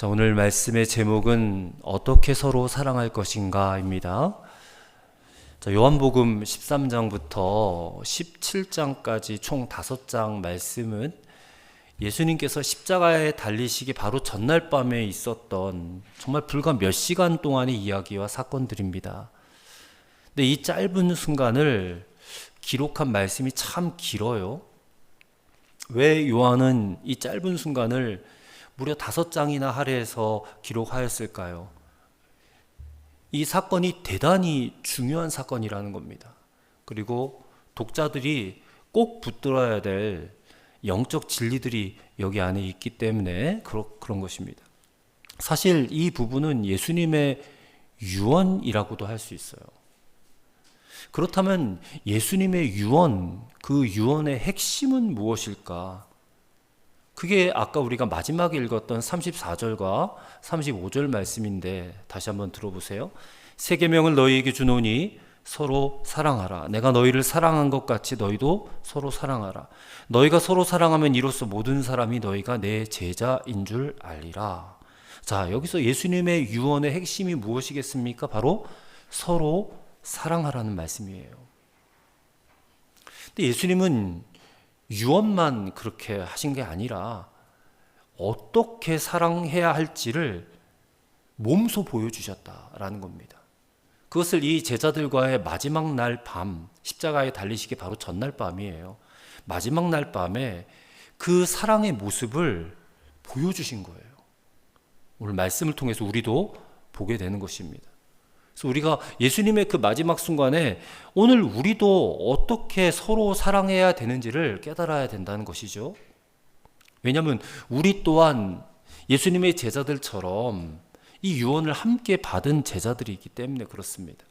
자, 오늘 말씀의 제목은 어떻게 서로 사랑할 것인가입니다. 자, 요한복음 13장부터 17장까지 총 5장 말씀은 예수님께서 십자가에 달리시기 바로 전날 밤에 있었던 정말 불과 몇 시간 동안의 이야기와 사건들입니다. 근데 이 짧은 순간을 기록한 말씀이 참 길어요. 왜 요한은 이 짧은 순간을 무려 5장이나 할애해서 기록하였을까요? 이 사건이 대단히 중요한 사건이라는 겁니다. 그리고 독자들이 꼭 붙들어야 될 영적 진리들이 여기 안에 있기 때문에 그런 것입니다. 사실 이 부분은 예수님의 유언이라고도 할 수 있어요. 그렇다면 예수님의 유언, 그 유언의 핵심은 무엇일까? 그게 아까 우리가 마지막에 읽었던 34절과 35절 말씀인데 다시 한번 들어보세요. 새 계명을 너희에게 주노니 서로 사랑하라. 내가 너희를 사랑한 것 같이 너희도 서로 사랑하라. 너희가 서로 사랑하면 이로써 모든 사람이 너희가 내 제자인 줄 알리라. 자, 여기서 예수님의 유언의 핵심이 무엇이겠습니까? 바로 서로 사랑하라는 말씀이에요. 근데 예수님은 유언만 그렇게 하신 게 아니라 어떻게 사랑해야 할지를 몸소 보여주셨다라는 겁니다. 그것을 이 제자들과의 마지막 날 밤, 십자가에 달리시기 바로 전날 밤이에요. 마지막 날 밤에 그 사랑의 모습을 보여주신 거예요. 오늘 말씀을 통해서 우리도 보게 되는 것입니다. 그래서 우리가 예수님의 그 마지막 순간에 오늘 우리도 어떻게 서로 사랑해야 되는지를 깨달아야 된다는 것이죠. 왜냐하면 우리 또한 예수님의 제자들처럼 이 유언을 함께 받은 제자들이 있기 때문에 그렇습니다.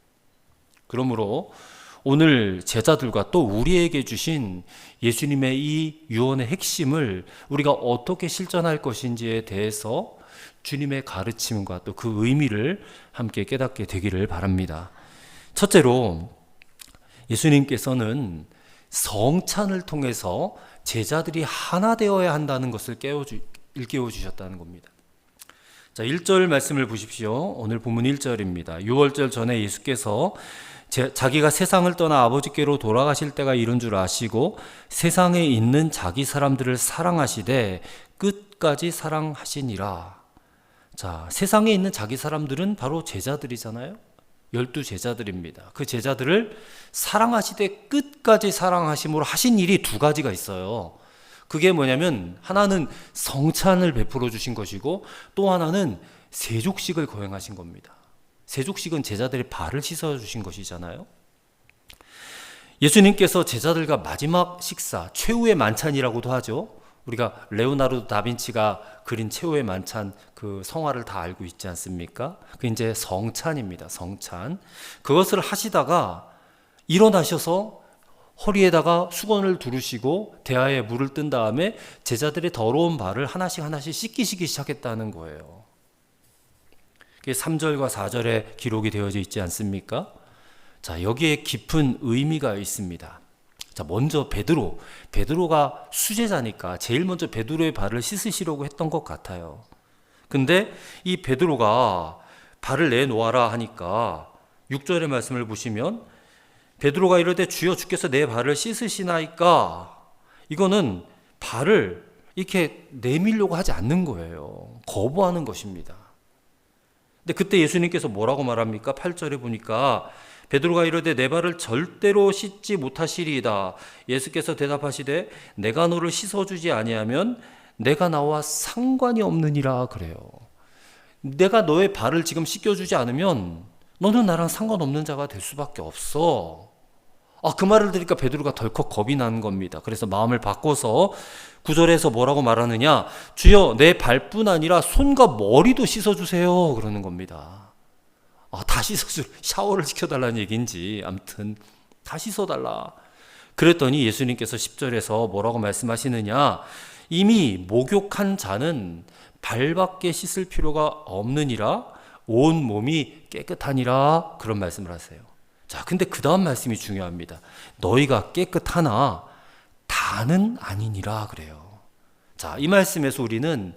그러므로 오늘 제자들과 또 우리에게 주신 예수님의 이 유언의 핵심을 우리가 어떻게 실천할 것인지에 대해서 주님의 가르침과 또 그 의미를 함께 깨닫게 되기를 바랍니다. 첫째로 예수님께서는 성찬을 통해서 제자들이 하나 되어야 한다는 것을 일깨워 주셨다는 겁니다. 자, 1절 말씀을 보십시오. 오늘 본문 1절입니다. 6월절 전에 예수께서 자기가 세상을 떠나 아버지께로 돌아가실 때가 이른 줄 아시고 세상에 있는 자기 사람들을 사랑하시되 끝까지 사랑하시니라. 자, 세상에 있는 자기 사람들은 바로 제자들이잖아요. 12제자들입니다. 그 제자들을 사랑하시되 끝까지 사랑하심으로 하신 일이 2가지가 있어요. 그게 뭐냐면 하나는 성찬을 베풀어 주신 것이고 또 하나는 세족식을 거행하신 겁니다. 세족식은 제자들의 발을 씻어 주신 것이잖아요. 예수님께서 제자들과 마지막 식사, 최후의 만찬이라고도 하죠. 우리가 레오나르도 다빈치가 그린 최후의 만찬 그 성화를 다 알고 있지 않습니까? 그 이제 성찬입니다. 성찬. 그것을 하시다가 일어나셔서 허리에다가 수건을 두르시고 대야에 물을 뜬 다음에 제자들의 더러운 발을 하나씩 씻기시기 시작했다는 거예요. 그게 3절과 4절에 기록이 되어져 있지 않습니까? 자, 여기에 깊은 의미가 있습니다. 자, 먼저 베드로가 수제자니까 제일 먼저 베드로의 발을 씻으시려고 했던 것 같아요. 근데 이 베드로가 발을 내놓아라 하니까 6절의 말씀을 보시면 베드로가 이럴 때 주여 주께서 내 발을 씻으시나이까, 이거는 발을 이렇게 내밀려고 하지 않는 거예요. 거부하는 것입니다. 근데 그때 예수님께서 뭐라고 말합니까? 8절에 보니까 베드로가 이르되 내 발을 절대로 씻지 못하시리이다. 예수께서 대답하시되 내가 너를 씻어주지 아니하면 내가 나와 상관이 없느니라 그래요. 내가 너의 발을 지금 씻겨주지 않으면 너는 나랑 상관없는 자가 될 수밖에 없어. 그 말을 들으니까 베드로가 덜컥 겁이 나는 겁니다. 그래서 마음을 바꿔서 9절에서 뭐라고 말하느냐? 주여 내 발뿐 아니라 손과 머리도 씻어주세요 그러는 겁니다. 다 샤워를 시켜달라는 얘기인지 아무튼 다 씻어달라. 그랬더니 예수님께서 10절에서 뭐라고 말씀하시느냐? 이미 목욕한 자는 발밖에 씻을 필요가 없느니라 온 몸이 깨끗하니라 그런 말씀을 하세요. 자, 근데 그 다음 말씀이 중요합니다. 너희가 깨끗하나 다는 아니니라 그래요. 자, 이 말씀에서 우리는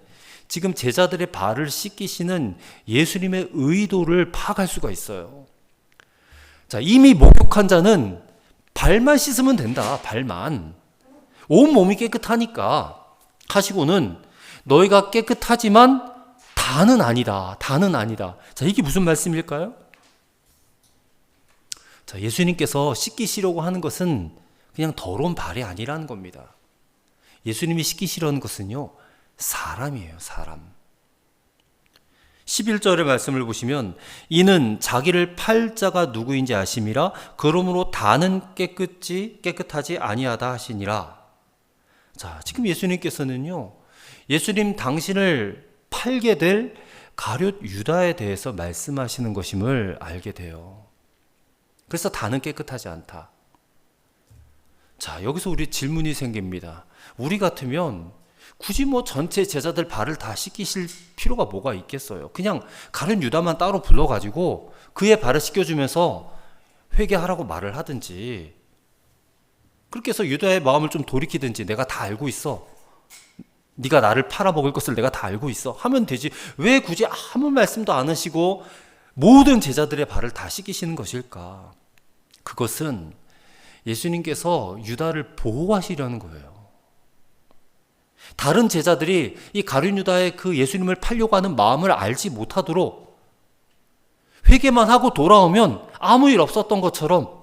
지금 제자들의 발을 씻기시는 예수님의 의도를 파악할 수가 있어요. 자, 이미 목욕한 자는 발만 씻으면 된다. 발만. 온 몸이 깨끗하니까 하시고는 너희가 깨끗하지만 다는 아니다. 다는 아니다. 자, 이게 무슨 말씀일까요? 자, 예수님께서 씻기시려고 하는 것은 그냥 더러운 발이 아니라는 겁니다. 예수님이 씻기시려는 것은요, 사람이에요, 사람. 11절의 말씀을 보시면 이는 자기를 팔 자가 누구인지 아심이라 그러므로 다는 깨끗하지 아니하다 하시니라. 자, 지금 예수님께서는요, 예수님 당신을 팔게 될 가룟 유다에 대해서 말씀하시는 것임을 알게 돼요. 그래서 다는 깨끗하지 않다. 자, 여기서 우리 질문이 생깁니다. 우리 같으면 굳이 전체 제자들 발을 다 씻기실 필요가 뭐가 있겠어요? 그냥 가룟 유다만 따로 불러가지고 그의 발을 씻겨주면서 회개하라고 말을 하든지, 그렇게 해서 유다의 마음을 좀 돌이키든지, 내가 다 알고 있어, 네가 나를 팔아먹을 것을 내가 다 알고 있어 하면 되지. 왜 굳이 아무 말씀도 안 하시고 모든 제자들의 발을 다 씻기시는 것일까? 그것은 예수님께서 유다를 보호하시려는 거예요. 다른 제자들이 이 가룟 유다의 그 예수님을 팔려고 하는 마음을 알지 못하도록 회개만 하고 돌아오면 아무 일 없었던 것처럼,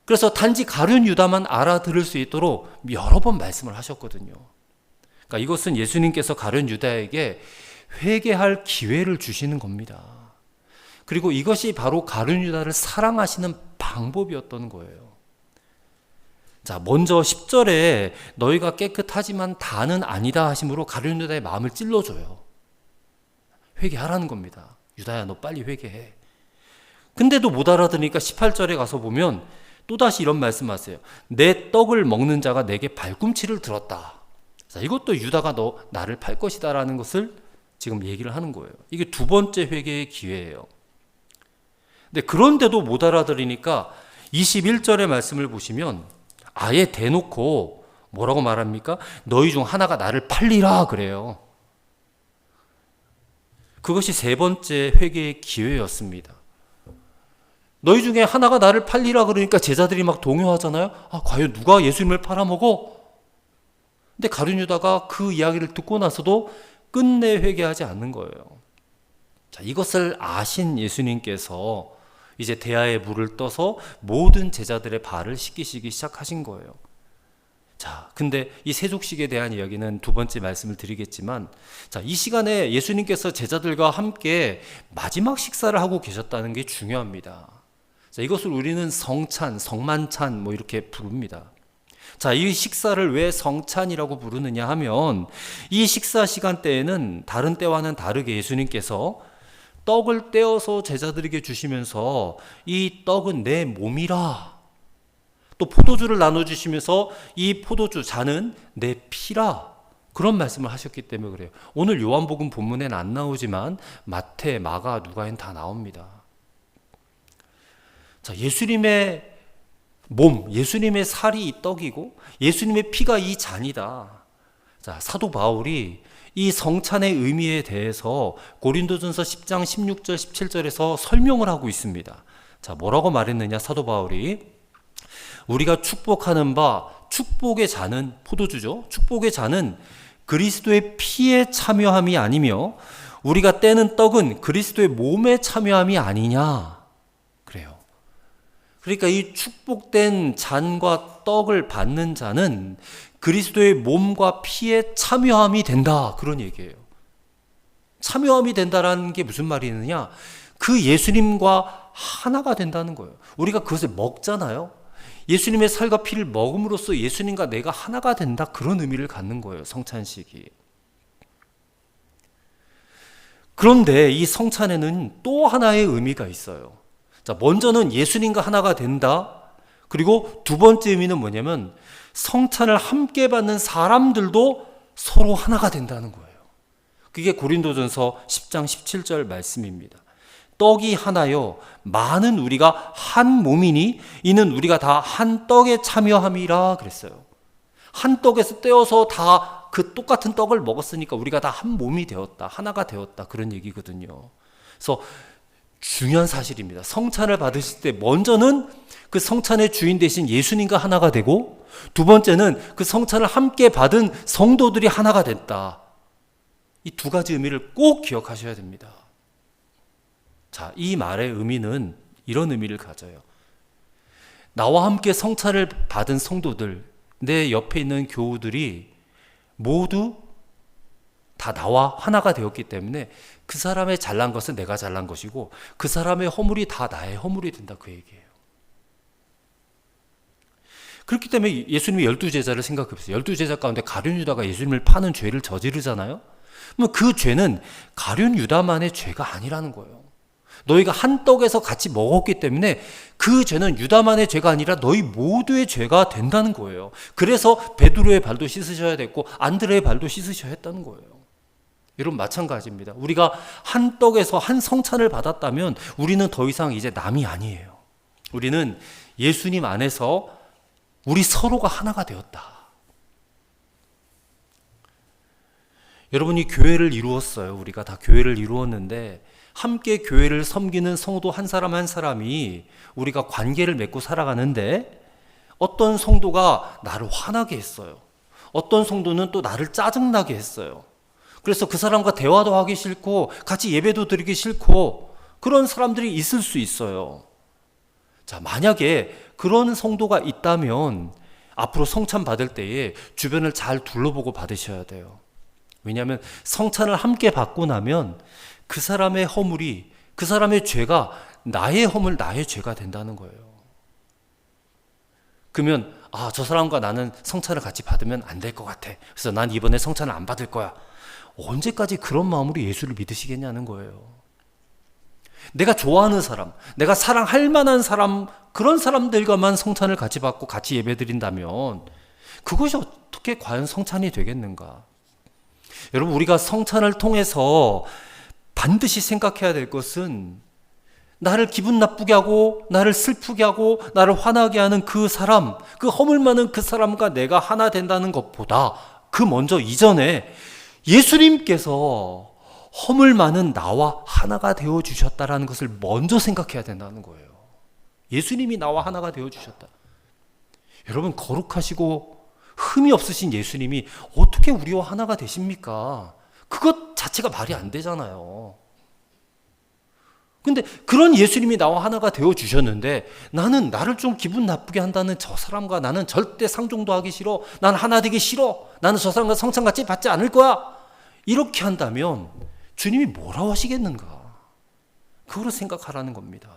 그래서 단지 가룟 유다만 알아들을 수 있도록 여러 번 말씀을 하셨거든요. 그러니까 이것은 예수님께서 가룟 유다에게 회개할 기회를 주시는 겁니다. 그리고 이것이 바로 가룟 유다를 사랑하시는 방법이었던 거예요. 자, 먼저 10절에 너희가 깨끗하지만 다는 아니다 하심으로 가룟 유다의 마음을 찔러줘요. 회개하라는 겁니다. 유다야, 너 빨리 회개해. 근데도 못 알아들으니까 18절에 가서 보면 또다시 이런 말씀하세요. 내 떡을 먹는 자가 내게 발꿈치를 들었다. 자, 이것도 유다가 너 나를 팔 것이다 라는 것을 지금 얘기를 하는 거예요. 이게 두 번째 회개의 기회예요. 근데 그런데도 못 알아들으니까 21절의 말씀을 보시면 아예 대놓고 뭐라고 말합니까? 너희 중 하나가 나를 팔리라 그래요. 그것이 세 번째 회개의 기회였습니다. 너희 중에 하나가 나를 팔리라 그러니까 제자들이 막 동요하잖아요. 아, 과연 누가 예수님을 팔아먹어? 근데 가룟 유다가 그 이야기를 듣고 나서도 끝내 회개하지 않는 거예요. 자, 이것을 아신 예수님께서 이제 대야에 물을 떠서 모든 제자들의 발을 씻기시기 시작하신 거예요. 자, 근데 이 세족식에 대한 이야기는 두 번째 말씀을 드리겠지만, 자, 이 시간에 예수님께서 제자들과 함께 마지막 식사를 하고 계셨다는 게 중요합니다. 자, 이것을 우리는 성찬, 성만찬 이렇게 부릅니다. 자, 이 식사를 왜 성찬이라고 부르느냐 하면 이 식사 시간대에는 다른 때와는 다르게 예수님께서 떡을 떼어서 제자들에게 주시면서 이 떡은 내 몸이라, 또 포도주를 나눠주시면서 이 포도주 잔은 내 피라, 그런 말씀을 하셨기 때문에 그래요. 오늘 요한복음 본문엔 안 나오지만 마태, 마가, 누가엔 다 나옵니다. 자, 예수님의 몸, 예수님의 살이 이 떡이고 예수님의 피가 이 잔이다. 자, 사도 바울이 이 성찬의 의미에 대해서 고린도전서 10장 16절 17절에서 설명을 하고 있습니다. 자, 뭐라고 말했느냐? 사도 바울이 우리가 축복하는 바 축복의 잔은 포도주죠. 축복의 잔은 그리스도의 피에 참여함이 아니며 우리가 떼는 떡은 그리스도의 몸에 참여함이 아니냐 그래요. 그러니까 이 축복된 잔과 떡을 받는 자는 그리스도의 몸과 피에 참여함이 된다, 그런 얘기예요. 참여함이 된다라는 게 무슨 말이느냐? 그 예수님과 하나가 된다는 거예요. 우리가 그것을 먹잖아요. 예수님의 살과 피를 먹음으로써 예수님과 내가 하나가 된다, 그런 의미를 갖는 거예요, 성찬식이. 그런데 이 성찬에는 또 하나의 의미가 있어요. 자, 먼저는 예수님과 하나가 된다. 그리고 두 번째 의미는 뭐냐면 성찬을 함께 받는 사람들도 서로 하나가 된다는 거예요. 그게 고린도전서 10장 17절 말씀입니다. 떡이 하나요 많은 우리가 한 몸이니 이는 우리가 다 한 떡에 참여함이라 그랬어요. 한 떡에서 떼어서 다 그 똑같은 떡을 먹었으니까 우리가 다 한 몸이 되었다, 하나가 되었다, 그런 얘기거든요. 그래서 중요한 사실입니다. 성찬을 받으실 때 먼저는 그 성찬의 주인 되신 예수님과 하나가 되고, 두 번째는 그 성찬을 함께 받은 성도들이 하나가 됐다. 이 두 가지 의미를 꼭 기억하셔야 됩니다. 자, 이 말의 의미는 이런 의미를 가져요. 나와 함께 성찬을 받은 성도들, 내 옆에 있는 교우들이 모두 다 나와 하나가 되었기 때문에 그 사람의 잘난 것은 내가 잘난 것이고 그 사람의 허물이 다 나의 허물이 된다, 그 얘기예요. 그렇기 때문에 예수님이 12제자를 생각해 보세요. 12제자 가운데 가룟 유다가 예수님을 파는 죄를 저지르잖아요. 그럼 그 죄는 가룟 유다만의 죄가 아니라는 거예요. 너희가 한 떡에서 같이 먹었기 때문에 그 죄는 유다만의 죄가 아니라 너희 모두의 죄가 된다는 거예요. 그래서 베드로의 발도 씻으셔야 됐고 안드레의 발도 씻으셔야 했다는 거예요. 여러분, 마찬가지입니다. 우리가 한 떡에서 한 성찬을 받았다면 우리는 더 이상 이제 남이 아니에요. 우리는 예수님 안에서 우리 서로가 하나가 되었다. 여러분이 교회를 이루었어요. 우리가 다 교회를 이루었는데 함께 교회를 섬기는 성도 한 사람 한 사람이 우리가 관계를 맺고 살아가는데 어떤 성도가 나를 화나게 했어요. 어떤 성도는 또 나를 짜증나게 했어요. 그래서 그 사람과 대화도 하기 싫고 같이 예배도 드리기 싫고 그런 사람들이 있을 수 있어요. 자, 만약에 그런 성도가 있다면 앞으로 성찬 받을 때에 주변을 잘 둘러보고 받으셔야 돼요. 왜냐하면 성찬을 함께 받고 나면 그 사람의 허물이, 그 사람의 죄가 나의 허물, 나의 죄가 된다는 거예요. 그러면 저 사람과 나는 성찬을 같이 받으면 안 될 것 같아. 그래서 난 이번에 성찬을 안 받을 거야. 언제까지 그런 마음으로 예수를 믿으시겠냐는 거예요. 내가 좋아하는 사람, 내가 사랑할 만한 사람, 그런 사람들과만 성찬을 같이 받고 같이 예배드린다면 그것이 어떻게 과연 성찬이 되겠는가? 여러분, 우리가 성찬을 통해서 반드시 생각해야 될 것은 나를 기분 나쁘게 하고 나를 슬프게 하고 나를 화나게 하는 그 사람, 그 허물 많은 그 사람과 내가 하나 된다는 것보다 그 먼저 이전에 예수님께서 허물 많은 나와 하나가 되어주셨다라는 것을 먼저 생각해야 된다는 거예요. 예수님이 나와 하나가 되어주셨다. 여러분, 거룩하시고 흠이 없으신 예수님이 어떻게 우리와 하나가 되십니까? 그것 자체가 말이 안 되잖아요. 근데 그런 예수님이 나와 하나가 되어주셨는데 나는 나를 좀 기분 나쁘게 한다는 저 사람과 나는 절대 상종도 하기 싫어. 난 하나 되기 싫어. 나는 저 사람과 성찬 같이 받지 않을 거야. 이렇게 한다면 주님이 뭐라고 하시겠는가? 그거를 생각하라는 겁니다.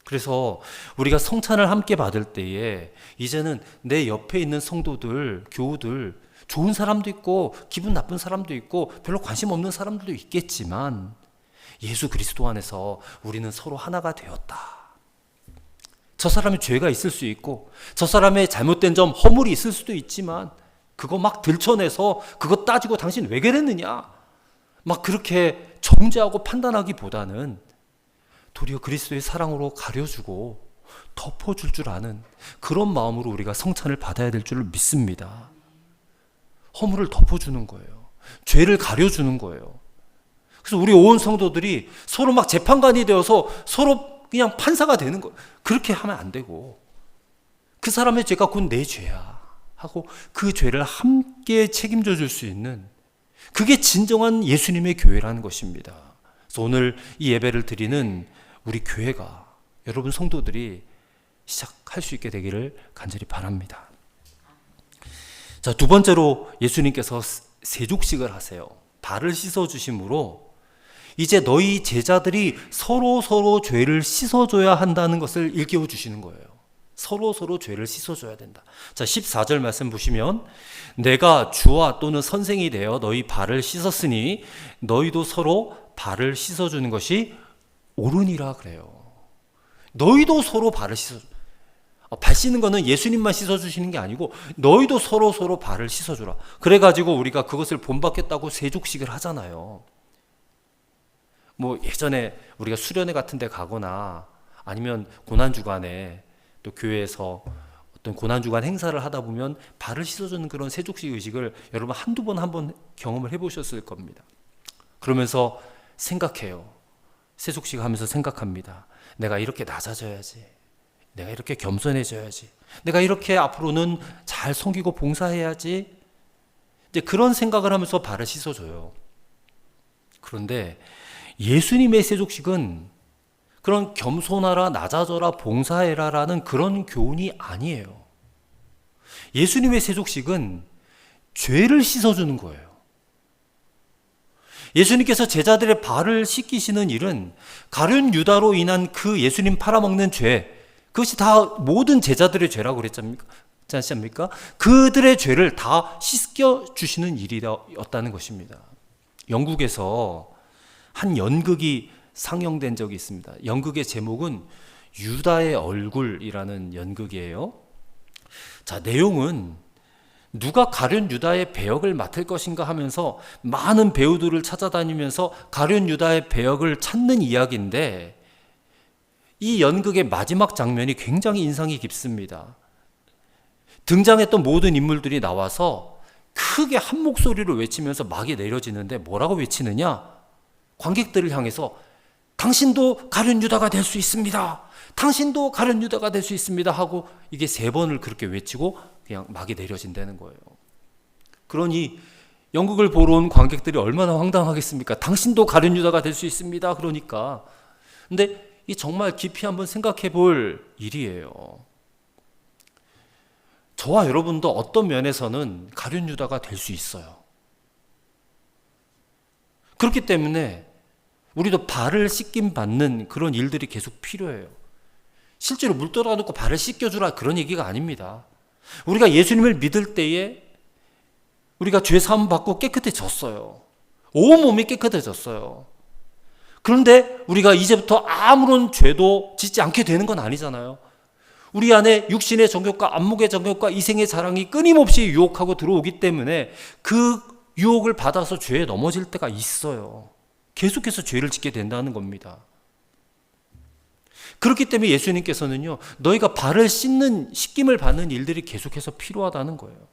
그래서 우리가 성찬을 함께 받을 때에 이제는 내 옆에 있는 성도들, 교우들, 좋은 사람도 있고 기분 나쁜 사람도 있고 별로 관심 없는 사람들도 있겠지만 예수 그리스도 안에서 우리는 서로 하나가 되었다. 저 사람의 죄가 있을 수 있고 저 사람의 잘못된 점, 허물이 있을 수도 있지만 그거 막 들춰내서 그거 따지고 당신 왜 그랬느냐 막 그렇게 정죄하고 판단하기보다는 도리어 그리스도의 사랑으로 가려주고 덮어줄 줄 아는 그런 마음으로 우리가 성찬을 받아야 될 줄을 믿습니다. 허물을 덮어주는 거예요. 죄를 가려주는 거예요. 그래서 우리 온 성도들이 서로 막 재판관이 되어서 서로 그냥 판사가 되는 거예요. 그렇게 하면 안 되고 그 사람의 죄가 곧 내 죄야 하고 그 죄를 함께 책임져 줄 수 있는 그게 진정한 예수님의 교회라는 것입니다. 그래서 오늘 이 예배를 드리는 우리 교회가 여러분 성도들이 시작할 수 있게 되기를 간절히 바랍니다. 자, 두 번째로 예수님께서 세족식을 하세요. 발을 씻어주심으로 이제 너희 제자들이 서로 죄를 씻어줘야 한다는 것을 일깨워 주시는 거예요. 서로 죄를 씻어줘야 된다. 자, 14절 말씀 보시면 내가 주와 또는 선생이 되어 너희 발을 씻었으니 너희도 서로 발을 씻어주는 것이 옳으니라 그래요. 너희도 서로 발을 씻어줘. 발 씻는 거는 예수님만 씻어주시는 게 아니고 너희도 서로 발을 씻어주라. 그래가지고 우리가 그것을 본받겠다고 세족식을 하잖아요. 뭐 예전에 우리가 수련회 같은 데 가거나 아니면 고난주간에 또 교회에서 어떤 고난주간 행사를 하다 보면 발을 씻어주는 그런 세족식 의식을 여러분 한두 번 한번 경험을 해보셨을 겁니다. 그러면서 생각해요. 세족식 하면서 생각합니다. 내가 이렇게 낮아져야지. 내가 이렇게 겸손해져야지. 내가 이렇게 앞으로는 잘 섬기고 봉사해야지. 이제 그런 생각을 하면서 발을 씻어줘요. 그런데 예수님의 세족식은 그런 겸손하라, 낮아져라, 봉사해라라는 그런 교훈이 아니에요. 예수님의 세족식은 죄를 씻어주는 거예요. 예수님께서 제자들의 발을 씻기시는 일은 가룟 유다로 인한 그 예수님 팔아먹는 죄, 그것이 다 모든 제자들의 죄라고 그랬지 않습니까? 그들의 죄를 다 씻겨주시는 일이었다는 것입니다. 영국에서 한 연극이 상영된 적이 있습니다. 연극의 제목은 유다의 얼굴이라는 연극이에요. 자, 내용은 누가 가룟 유다의 배역을 맡을 것인가 하면서 많은 배우들을 찾아다니면서 가룟 유다의 배역을 찾는 이야기인데, 이 연극의 마지막 장면이 굉장히 인상이 깊습니다. 등장했던 모든 인물들이 나와서 크게 한 목소리로 외치면서 막이 내려지는데 뭐라고 외치느냐? 관객들을 향해서 당신도 가룟 유다가 될 수 있습니다. 당신도 가룟 유다가 될 수 있습니다 하고 이게 3번을 그렇게 외치고 그냥 막이 내려진다는 거예요. 그러니 연극을 보러 온 관객들이 얼마나 황당하겠습니까? 당신도 가룟 유다가 될 수 있습니다. 그러니까. 근데 이 정말 깊이 한번 생각해 볼 일이에요. 저와 여러분도 어떤 면에서는 가룟 유다가 될 수 있어요. 그렇기 때문에 우리도 발을 씻김 받는 그런 일들이 계속 필요해요. 실제로 물 떠다놓고 발을 씻겨주라 그런 얘기가 아닙니다. 우리가 예수님을 믿을 때에 우리가 죄 사함 받고 깨끗해졌어요. 온몸이 깨끗해졌어요. 그런데 우리가 이제부터 아무런 죄도 짓지 않게 되는 건 아니잖아요. 우리 안에 육신의 정욕과 안목의 정욕과 이생의 자랑이 끊임없이 유혹하고 들어오기 때문에 그 유혹을 받아서 죄에 넘어질 때가 있어요. 계속해서 죄를 짓게 된다는 겁니다. 그렇기 때문에 예수님께서는요, 너희가 발을 씻김을 받는 일들이 계속해서 필요하다는 거예요.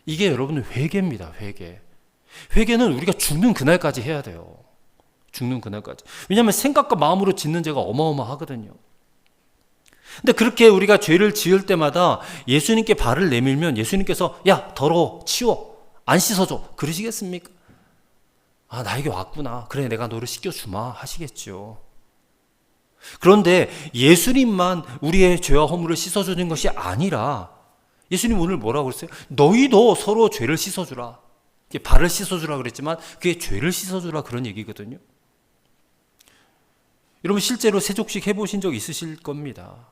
이게 여러분 회개입니다. 회개. 회개는 우리가 죽는 그날까지 해야 돼요. 죽는 그날까지. 왜냐하면 생각과 마음으로 짓는 죄가 어마어마하거든요. 근데 그렇게 우리가 죄를 지을 때마다 예수님께 발을 내밀면 예수님께서 야 더러워 치워 안 씻어줘 그러시겠습니까? 아 나에게 왔구나 그래 내가 너를 씻겨주마 하시겠죠. 그런데 예수님만 우리의 죄와 허물을 씻어주는 것이 아니라 예수님 오늘 뭐라고 그랬어요? 너희도 서로 죄를 씻어주라. 발을 씻어주라 그랬지만 그게 죄를 씻어주라 그런 얘기거든요. 여러분 실제로 세족식 해보신 적 있으실 겁니다.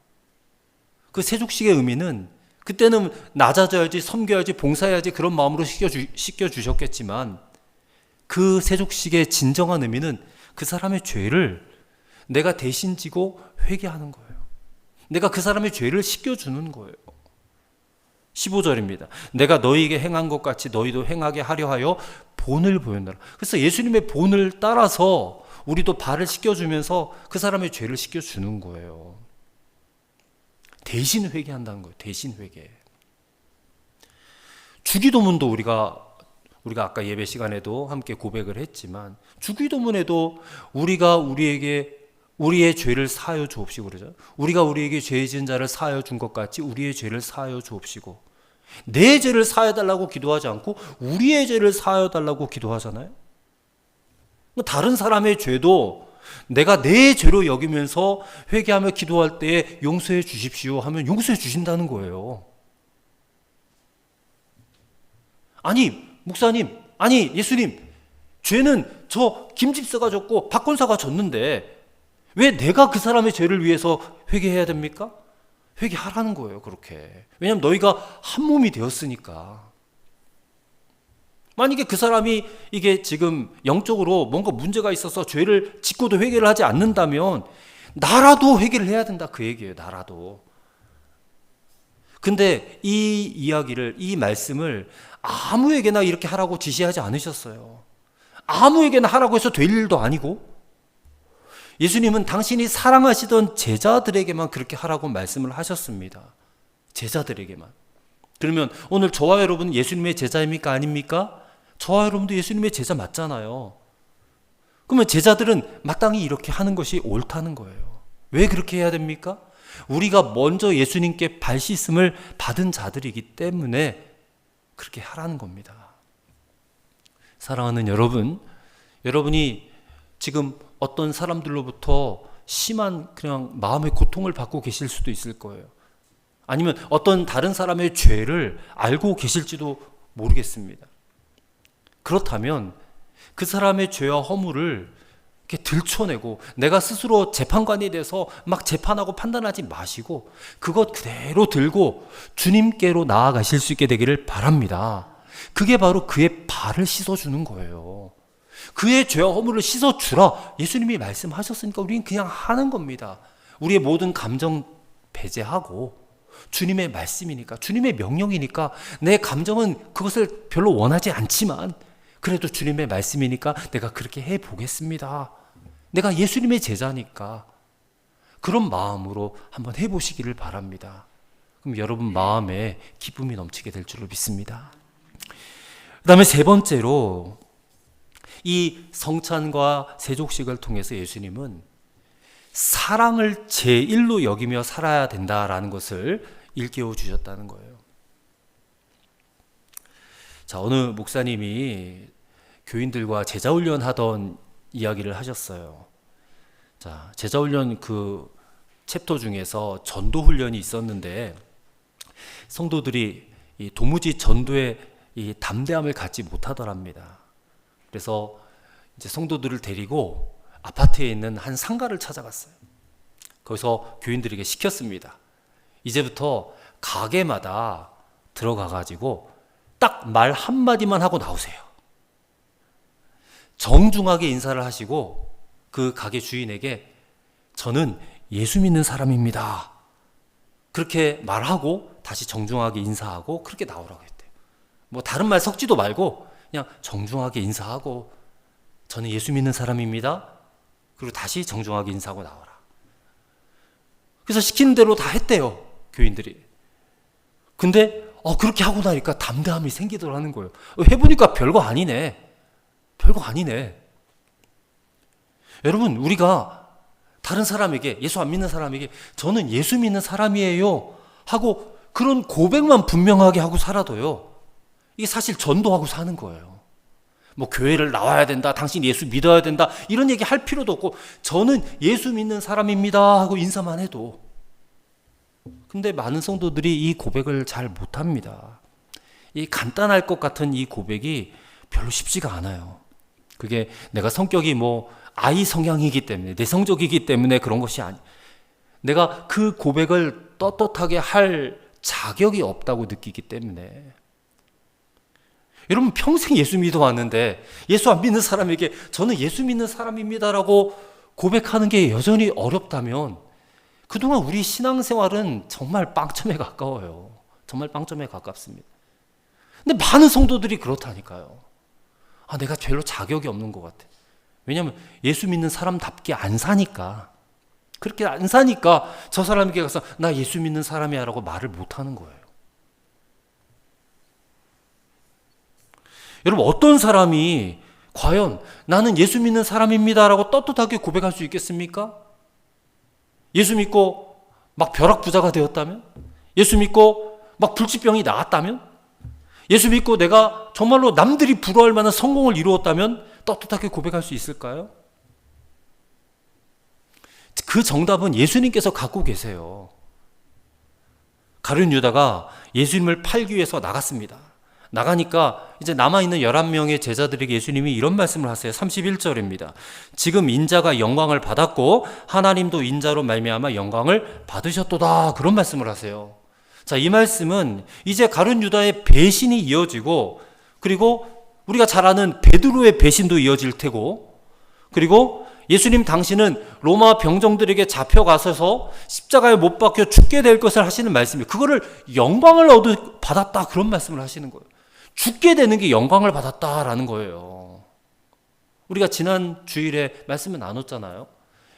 그 세족식의 의미는 그때는 낮아져야지 섬겨야지 봉사해야지 그런 마음으로 씻겨주셨겠지만 그 세족식의 진정한 의미는 그 사람의 죄를 내가 대신 지고 회개하는 거예요. 내가 그 사람의 죄를 씻겨주는 거예요. 15절입니다. 내가 너희에게 행한 것 같이 너희도 행하게 하려 하여 본을 보였노라. 그래서 예수님의 본을 따라서 우리도 발을 씻겨주면서 그 사람의 죄를 씻겨주는 거예요. 대신 회개한다는 거예요. 대신 회개. 주기도문도 우리가 아까 예배 시간에도 함께 고백을 했지만 주기도문에도 우리가 우리에게 우리의 죄를 사하여 주옵시고 그러죠. 우리가 우리에게 죄 지은 자를 사하여 준 것 같이 우리의 죄를 사하여 주옵시고 내 죄를 사하여 달라고 기도하지 않고 우리의 죄를 사하여 달라고 기도하잖아요. 다른 사람의 죄도 내가 내 죄로 여기면서 회개하며 기도할 때 용서해 주십시오 하면 용서해 주신다는 거예요. 아니 목사님, 아니 예수님, 죄는 저 김집사가 졌고 박권사가 졌는데 왜 내가 그 사람의 죄를 위해서 회개해야 됩니까? 회개하라는 거예요. 그렇게. 왜냐하면 너희가 한 몸이 되었으니까. 만약에 그 사람이 이게 지금 영적으로 뭔가 문제가 있어서 죄를 짓고도 회개를 하지 않는다면 나라도 회개를 해야 된다 그 얘기예요. 나라도. 근데 이 이야기를, 이 말씀을 아무에게나 이렇게 하라고 지시하지 않으셨어요. 아무에게나 하라고 해서 될 일도 아니고 예수님은 당신이 사랑하시던 제자들에게만 그렇게 하라고 말씀을 하셨습니다. 제자들에게만. 그러면 오늘 저와 여러분 예수님의 제자입니까? 아닙니까? 저와 여러분도 예수님의 제자 맞잖아요. 그러면 제자들은 마땅히 이렇게 하는 것이 옳다는 거예요. 왜 그렇게 해야 됩니까? 우리가 먼저 예수님께 발 씻음을 받은 자들이기 때문에 그렇게 하라는 겁니다. 사랑하는 여러분, 여러분이 지금 어떤 사람들로부터 심한 그냥 마음의 고통을 받고 계실 수도 있을 거예요. 아니면 어떤 다른 사람의 죄를 알고 계실지도 모르겠습니다. 그렇다면 그 사람의 죄와 허물을 이렇게 들춰내고 내가 스스로 재판관이 돼서 막 재판하고 판단하지 마시고 그것 그대로 들고 주님께로 나아가실 수 있게 되기를 바랍니다. 그게 바로 그의 발을 씻어주는 거예요. 그의 죄와 허물을 씻어주라 예수님이 말씀하셨으니까 우리는 그냥 하는 겁니다. 우리의 모든 감정 배제하고 주님의 말씀이니까, 주님의 명령이니까 내 감정은 그것을 별로 원하지 않지만 그래도 주님의 말씀이니까 내가 그렇게 해보겠습니다. 내가 예수님의 제자니까. 그런 마음으로 한번 해보시기를 바랍니다. 그럼 여러분 마음에 기쁨이 넘치게 될 줄로 믿습니다. 그 다음에 세 번째로 이 성찬과 세족식을 통해서 예수님은 사랑을 제1로 여기며 살아야 된다라는 것을 일깨워 주셨다는 거예요. 자, 어느 목사님이 교인들과 제자훈련 하던 이야기를 하셨어요. 자, 제자훈련 그 챕터 중에서 전도훈련이 있었는데 성도들이 이 도무지 전도에 이 담대함을 갖지 못하더랍니다. 그래서 이제 성도들을 데리고 아파트에 있는 한 상가를 찾아갔어요. 거기서 교인들에게 시켰습니다. 이제부터 가게마다 들어가가지고 딱 말 한마디만 하고 나오세요. 정중하게 인사를 하시고 그 가게 주인에게 저는 예수 믿는 사람입니다. 그렇게 말하고 다시 정중하게 인사하고 그렇게 나오라고 했대요. 뭐 다른 말 섞지도 말고 그냥 정중하게 인사하고 저는 예수 믿는 사람입니다. 그리고 다시 정중하게 인사하고 나와라. 그래서 시키는 대로 다 했대요, 교인들이. 근데 그렇게 하고 나니까 담대함이 생기더라는 거예요. 해보니까 별거 아니네. 별거 아니네. 여러분, 우리가 다른 사람에게, 예수 안 믿는 사람에게 저는 예수 믿는 사람이에요 하고 그런 고백만 분명하게 하고 살아도요, 이게 사실 전도하고 사는 거예요. 뭐 교회를 나와야 된다, 당신 예수 믿어야 된다 이런 얘기 할 필요도 없고 저는 예수 믿는 사람입니다 하고 인사만 해도. 근데 많은 성도들이 이 고백을 잘 못합니다. 이 간단할 것 같은 이 고백이 별로 쉽지가 않아요. 그게 내가 성격이 뭐 아이 성향이기 때문에, 내성적이기 때문에 그런 것이 아니, 내가 그 고백을 떳떳하게 할 자격이 없다고 느끼기 때문에. 여러분 평생 예수 믿어왔는데 예수 안 믿는 사람에게 저는 예수 믿는 사람입니다라고 고백하는 게 여전히 어렵다면 그동안 우리 신앙생활은 정말 빵점에 가까워요. 정말 빵점에 가깝습니다. 근데 많은 성도들이 그렇다니까요. 내가 별로 자격이 없는 것 같아. 왜냐하면 예수 믿는 사람답게 안 사니까. 그렇게 안 사니까 저 사람에게 가서 나 예수 믿는 사람이야 라고 말을 못하는 거예요. 여러분 어떤 사람이 과연 나는 예수 믿는 사람입니다 라고 떳떳하게 고백할 수 있겠습니까? 예수 믿고 막 벼락부자가 되었다면? 예수 믿고 막 불치병이 나았다면? 예수 믿고 내가 정말로 남들이 부러워할 만한 성공을 이루었다면 떳떳하게 고백할 수 있을까요? 그 정답은 예수님께서 갖고 계세요. 가룟 유다가 예수님을 팔기 위해서 나갔습니다. 나가니까 이제 남아있는 11명의 제자들에게 예수님이 이런 말씀을 하세요. 31절입니다. 지금 인자가 영광을 받았고 하나님도 인자로 말미암아 영광을 받으셨도다. 그런 말씀을 하세요. 자, 이 말씀은 이제 가룟 유다의 배신이 이어지고 그리고 우리가 잘 아는 베드로의 배신도 이어질 테고 그리고 예수님 당신은 로마 병정들에게 잡혀가셔서 십자가에 못 박혀 죽게 될 것을 하시는 말씀이에요. 그거를 영광을 받았다 그런 말씀을 하시는 거예요. 죽게 되는 게 영광을 받았다라는 거예요. 우리가 지난 주일에 말씀을 나눴잖아요.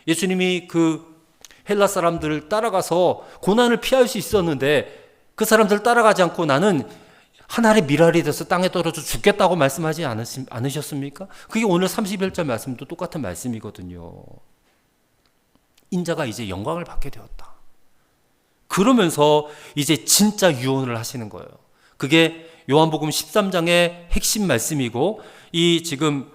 예수님이 그 헬라 사람들을 따라가서 고난을 피할 수 있었는데 그 사람들 따라가지 않고 나는 하늘의 미랄이 돼서 땅에 떨어져 죽겠다고 말씀하지 않으셨습니까? 그게 오늘 31절 말씀도 똑같은 말씀이거든요. 인자가 이제 영광을 받게 되었다. 그러면서 이제 진짜 유언을 하시는 거예요. 그게 요한복음 13장의 핵심 말씀이고 이 지금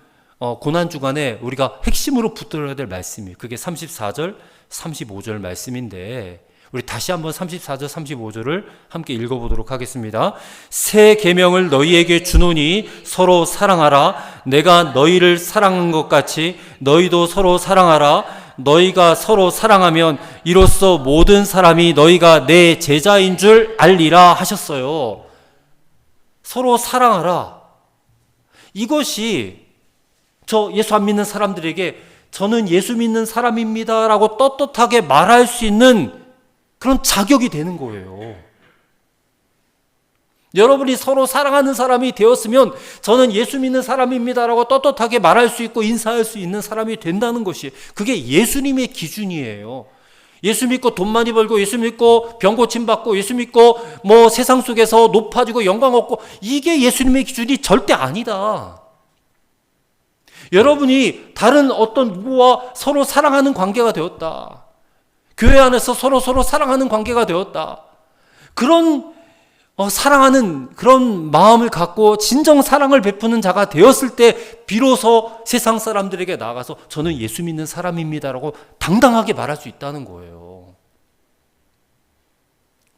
고난 주간에 우리가 핵심으로 붙들어야 될 말씀이에요. 그게 34절, 35절 말씀인데 우리 다시 한번 34절, 35절을 함께 읽어보도록 하겠습니다. 새 계명을 너희에게 주노니 서로 사랑하라. 내가 너희를 사랑한 것 같이 너희도 서로 사랑하라. 너희가 서로 사랑하면 이로써 모든 사람이 너희가 내 제자인 줄 알리라 하셨어요. 서로 사랑하라. 이것이 저 예수 안 믿는 사람들에게 저는 예수 믿는 사람입니다 라고 떳떳하게 말할 수 있는 그런 자격이 되는 거예요. 여러분이 서로 사랑하는 사람이 되었으면 저는 예수 믿는 사람입니다 라고 떳떳하게 말할 수 있고 인사할 수 있는 사람이 된다는 것이 그게 예수님의 기준이에요. 예수 믿고 돈 많이 벌고 예수 믿고 병 고침 받고 예수 믿고 뭐 세상 속에서 높아지고 영광 얻고 이게 예수님의 기준이 절대 아니다. 여러분이 다른 어떤 누구와 서로 사랑하는 관계가 되었다. 교회 안에서 서로 사랑하는 관계가 되었다. 그런 사랑하는 그런 마음을 갖고 진정 사랑을 베푸는 자가 되었을 때 비로소 세상 사람들에게 나아가서 저는 예수 믿는 사람입니다라고 당당하게 말할 수 있다는 거예요.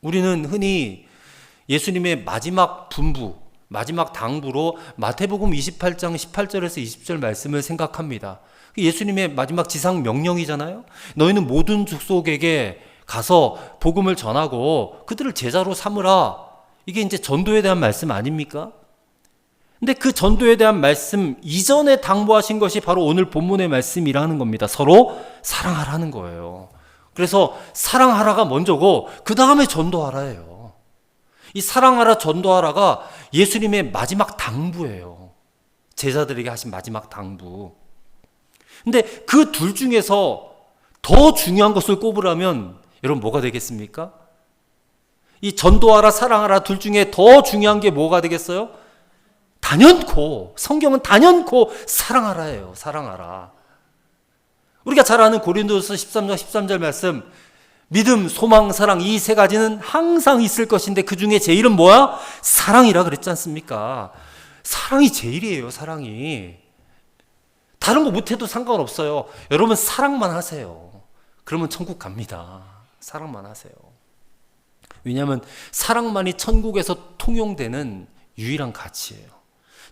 우리는 흔히 예수님의 마지막 분부, 마지막 당부로 마태복음 28장 18절에서 20절 말씀을 생각합니다. 예수님의 마지막 지상 명령이잖아요. 너희는 모든 족속에게 가서 복음을 전하고 그들을 제자로 삼으라. 이게 이제 전도에 대한 말씀 아닙니까? 근데 그 전도에 대한 말씀 이전에 당부하신 것이 바로 오늘 본문의 말씀이라는 겁니다. 서로 사랑하라는 거예요. 그래서 사랑하라가 먼저고 그 다음에 전도하라예요. 이 사랑하라 전도하라가 예수님의 마지막 당부예요. 제자들에게 하신 마지막 당부. 근데 그 둘 중에서 더 중요한 것을 꼽으라면 여러분 뭐가 되겠습니까? 이 전도하라 사랑하라 둘 중에 더 중요한 게 뭐가 되겠어요? 단연코 성경은 단연코 사랑하라예요. 사랑하라. 우리가 잘 아는 고린도서 13장 13절 말씀 믿음, 소망, 사랑 이 세 가지는 항상 있을 것인데 그 중에 제일은 뭐야? 사랑이라 그랬지 않습니까? 사랑이 제일이에요. 사랑이. 다른 거 못해도 상관없어요. 여러분 사랑만 하세요. 그러면 천국 갑니다. 사랑만 하세요. 왜냐하면 사랑만이 천국에서 통용되는 유일한 가치예요.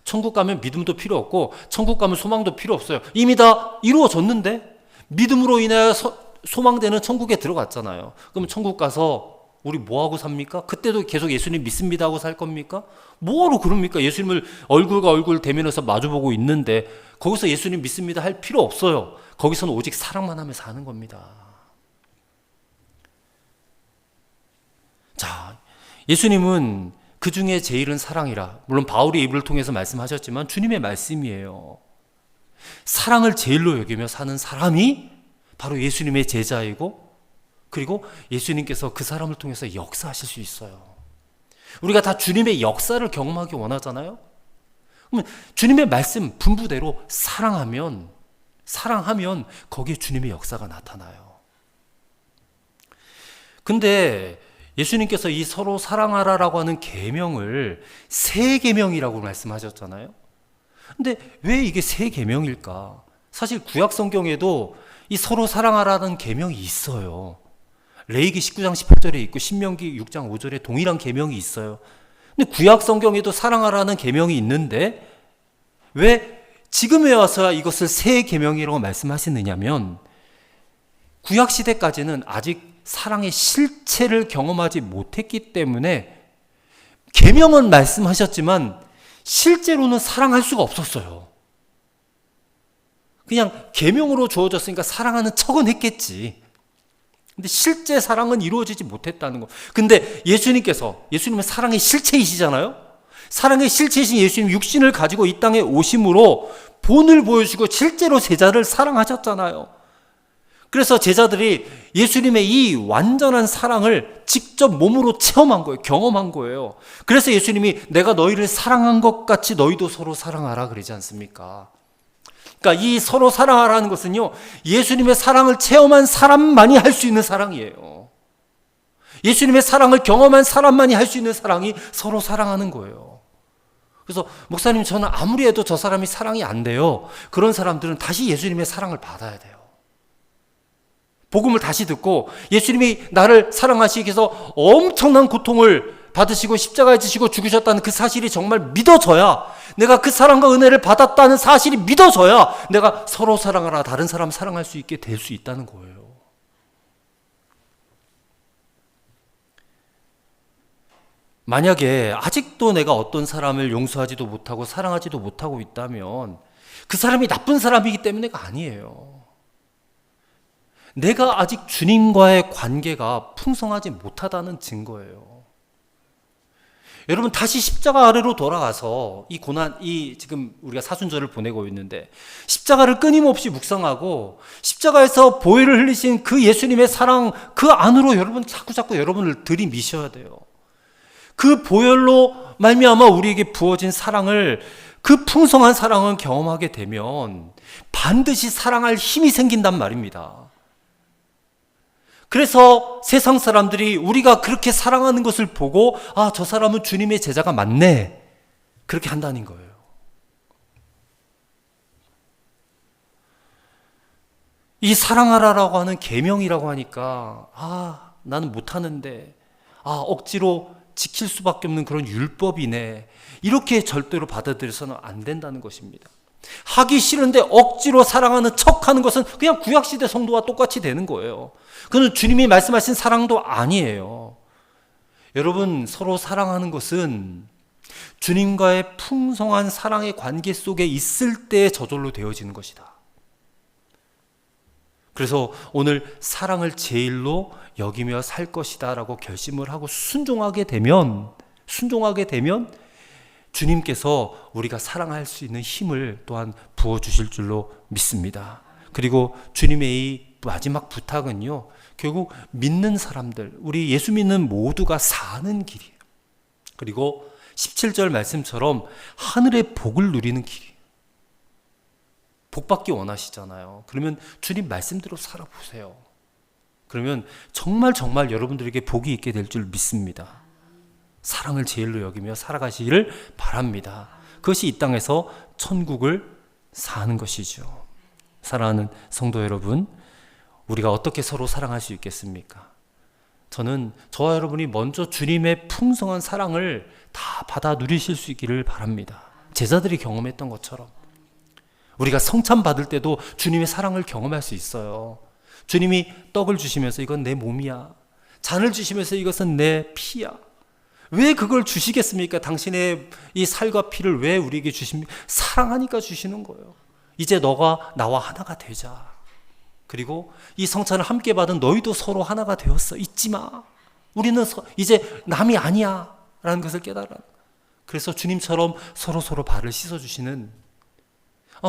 천국 가면 믿음도 필요 없고 천국 가면 소망도 필요 없어요. 이미 다 이루어졌는데 믿음으로 인하여 소망되는 천국에 들어갔잖아요. 그럼 천국 가서 우리 뭐하고 삽니까? 그때도 계속 예수님 믿습니다 하고 살 겁니까? 뭐하러 그럽니까? 예수님을 얼굴과 얼굴 대면해서 마주보고 있는데 거기서 예수님 믿습니다 할 필요 없어요. 거기서는 오직 사랑만 하며 사는 겁니다. 자, 예수님은 그 중에 제일은 사랑이라. 물론 바울의 입을 통해서 말씀하셨지만 주님의 말씀이에요. 사랑을 제일로 여기며 사는 사람이 바로 예수님의 제자이고 그리고 예수님께서 그 사람을 통해서 역사하실 수 있어요. 우리가 다 주님의 역사를 경험하기 원하잖아요. 그러면 주님의 말씀 분부대로 사랑하면 거기에 주님의 역사가 나타나요. 근데 예수님께서 이 서로 사랑하라라고 하는 계명을 새 계명이라고 말씀하셨잖아요. 근데 왜 이게 새 계명일까? 사실 구약 성경에도 이 서로 사랑하라는 계명이 있어요. 레위기 19장 18절에 있고 신명기 6장 5절에 동일한 계명이 있어요. 근데 구약 성경에도 사랑하라는 계명이 있는데 왜 지금에 와서 이것을 새 계명이라고 말씀하시느냐면 구약 시대까지는 아직 사랑의 실체를 경험하지 못했기 때문에 계명은 말씀하셨지만 실제로는 사랑할 수가 없었어요. 그냥 계명으로 주어졌으니까 사랑하는 척은 했겠지. 근데 실제 사랑은 이루어지지 못했다는 거. 근데 예수님은 사랑의 실체이시잖아요. 사랑의 실체이신 예수님 육신을 가지고 이 땅에 오심으로 본을 보여주고 실제로 제자를 사랑하셨잖아요. 그래서 제자들이 예수님의 이 완전한 사랑을 직접 몸으로 체험한 거예요. 경험한 거예요. 그래서 예수님이 내가 너희를 사랑한 것 같이 너희도 서로 사랑하라 그러지 않습니까? 그러니까 이 서로 사랑하라는 것은요, 예수님의 사랑을 체험한 사람만이 할 수 있는 사랑이에요. 예수님의 사랑을 경험한 사람만이 할 수 있는 사랑이 서로 사랑하는 거예요. 그래서 목사님, 저는 아무리 해도 저 사람이 사랑이 안 돼요. 그런 사람들은 다시 예수님의 사랑을 받아야 돼요. 복음을 다시 듣고 예수님이 나를 사랑하시기 위해서 엄청난 고통을 받으시고 십자가에 지시고 죽으셨다는 그 사실이 정말 믿어져야, 내가 그 사랑과 은혜를 받았다는 사실이 믿어져야 내가 서로 사랑하라, 다른 사람 사랑할 수 있게 될 수 있다는 거예요. 만약에 아직도 내가 어떤 사람을 용서하지도 못하고 사랑하지도 못하고 있다면 그 사람이 나쁜 사람이기 때문에가 아니에요. 내가 아직 주님과의 관계가 풍성하지 못하다는 증거예요. 여러분, 다시 십자가 아래로 돌아가서 이 고난, 지금 우리가 사순절을 보내고 있는데 십자가를 끊임없이 묵상하고 십자가에서 보혈을 흘리신 그 예수님의 사랑, 그 안으로 여러분 자꾸 여러분을 들이미셔야 돼요. 그 보혈로 말미암아 우리에게 부어진 사랑을, 그 풍성한 사랑을 경험하게 되면 반드시 사랑할 힘이 생긴단 말입니다. 그래서 세상 사람들이 우리가 그렇게 사랑하는 것을 보고, 아, 저 사람은 주님의 제자가 맞네, 그렇게 한다는 거예요. 이 사랑하라라고 하는 계명이라고 하니까, 아, 나는 못하는데, 아, 억지로 지킬 수밖에 없는 그런 율법이네, 이렇게 절대로 받아들여서는 안 된다는 것입니다. 하기 싫은데 억지로 사랑하는 척하는 것은 그냥 구약시대 성도와 똑같이 되는 거예요. 그건 주님이 말씀하신 사랑도 아니에요. 여러분, 서로 사랑하는 것은 주님과의 풍성한 사랑의 관계 속에 있을 때 저절로 되어지는 것이다. 그래서 오늘 사랑을 제일로 여기며 살 것이다 라고 결심을 하고 순종하게 되면 주님께서 우리가 사랑할 수 있는 힘을 또한 부어주실 줄로 믿습니다. 그리고 주님의 이 마지막 부탁은요, 결국 믿는 사람들, 우리 예수 믿는 모두가 사는 길이에요. 그리고 17절 말씀처럼 하늘의 복을 누리는 길이에요. 복 받기 원하시잖아요. 그러면 주님 말씀대로 살아보세요. 그러면 정말 여러분들에게 복이 있게 될 줄 믿습니다. 사랑을 제일로 여기며 살아가시기를 바랍니다. 그것이 이 땅에서 천국을 사는 것이죠. 사랑하는 성도 여러분, 우리가 어떻게 서로 사랑할 수 있겠습니까? 저는 저와 여러분이 먼저 주님의 풍성한 사랑을 다 받아 누리실 수 있기를 바랍니다. 제자들이 경험했던 것처럼 우리가 성찬 받을 때도 주님의 사랑을 경험할 수 있어요. 주님이 떡을 주시면서 이건 내 몸이야, 잔을 주시면서 이것은 내 피야. 왜 그걸 주시겠습니까? 당신의 이 살과 피를 왜 우리에게 주십니까? 사랑하니까 주시는 거예요. 이제 너가 나와 하나가 되자. 그리고 이 성찬을 함께 받은 너희도 서로 하나가 되었어. 잊지 마. 우리는 이제 남이 아니야 라는 것을 깨달아. 그래서 주님처럼 서로 발을 씻어주시는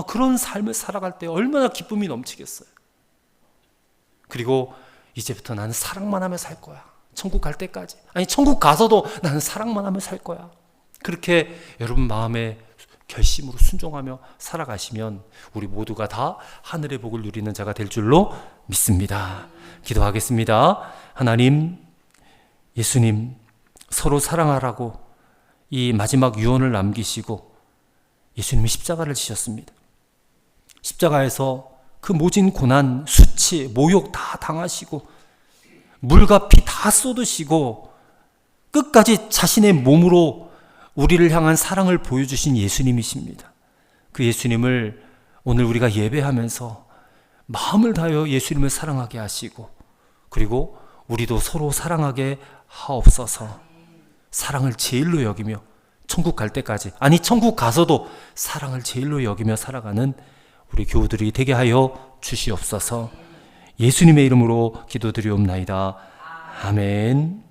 그런 삶을 살아갈 때 얼마나 기쁨이 넘치겠어요. 그리고 이제부터 나는 사랑만 하며 살 거야. 천국 갈 때까지. 아니, 천국 가서도 나는 사랑만 하며 살 거야. 그렇게 여러분 마음에 결심으로 순종하며 살아가시면 우리 모두가 다 하늘의 복을 누리는 자가 될 줄로 믿습니다. 기도하겠습니다. 하나님, 예수님, 서로 사랑하라고 이 마지막 유언을 남기시고 예수님이 십자가를 지셨습니다. 십자가에서 그 모진 고난, 수치, 모욕 다 당하시고 물과 피 다 쏟으시고 끝까지 자신의 몸으로 우리를 향한 사랑을 보여주신 예수님이십니다. 그 예수님을 오늘 우리가 예배하면서 마음을 다하여 예수님을 사랑하게 하시고, 그리고 우리도 서로 사랑하게 하옵소서. 사랑을 제일로 여기며 천국 갈 때까지, 아니 천국 가서도 사랑을 제일로 여기며 살아가는 우리 교우들이 되게 하여 주시옵소서. 예수님의 이름으로 기도드리옵나이다. 아멘.